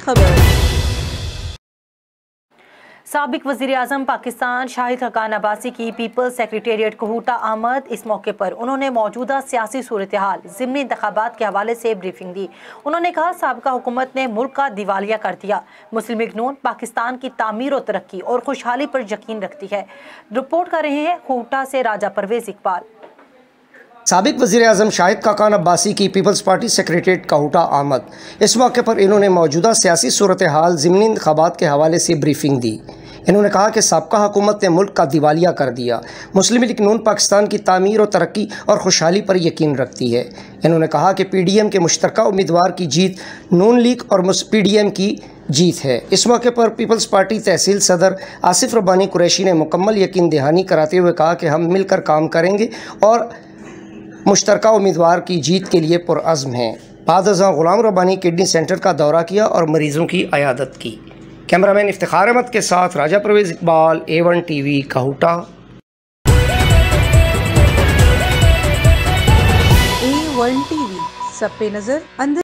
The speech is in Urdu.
خبر۔ سابق وزیر اعظم پاکستان شاہد خاقان عباسی کی پیپلز سیکریٹریٹ کوہٹا آمد۔ اس موقع پر انہوں نے موجودہ سیاسی صورتحال ضمنی انتخابات کے حوالے سے بریفنگ دی۔ انہوں نے کہا سابقہ حکومت نے ملک کا دیوالیہ کر دیا۔ مسلم لیگ نون پاکستان کی تعمیر و ترقی اور خوشحالی پر یقین رکھتی ہے۔ رپورٹ کر رہے ہیں کوہٹا سے راجہ پرویز اقبال۔ سابق وزیر اعظم شاہد خاقان عباسی کی پیپلز پارٹی سیکریٹریٹ کوہٹا آمد۔ اس موقع پر انہوں نے موجودہ سیاسی صورتحال ضمنی انتخابات کے حوالے سے بریفنگ دی۔ انہوں نے کہا کہ سابقہ حکومت نے ملک کا دیوالیہ کر دیا۔ مسلم لیگ نون پاکستان کی تعمیر و ترقی اور خوشحالی پر یقین رکھتی ہے۔ انہوں نے کہا کہ پی ڈی ایم کے مشترکہ امیدوار کی جیت نون لیگ اور پی ڈی ایم کی جیت ہے۔ اس موقع پر پیپلز پارٹی تحصیل صدر آصف ربانی قریشی نے مکمل یقین دہانی کراتے ہوئے کہا کہ ہم مل کر کام کریں گے اور مشترکہ امیدوار کی جیت کے لیے پرعزم ہیں۔ بعد ازاں غلام ربانی کڈنی سینٹر کا دورہ کیا اور مریضوں کی عیادت کی۔ کیمرامین افتخار احمد کے ساتھ Raja Pervez Iqbal, A1 T V, کوہٹا۔ A1 TV، سب پہ نظر اندر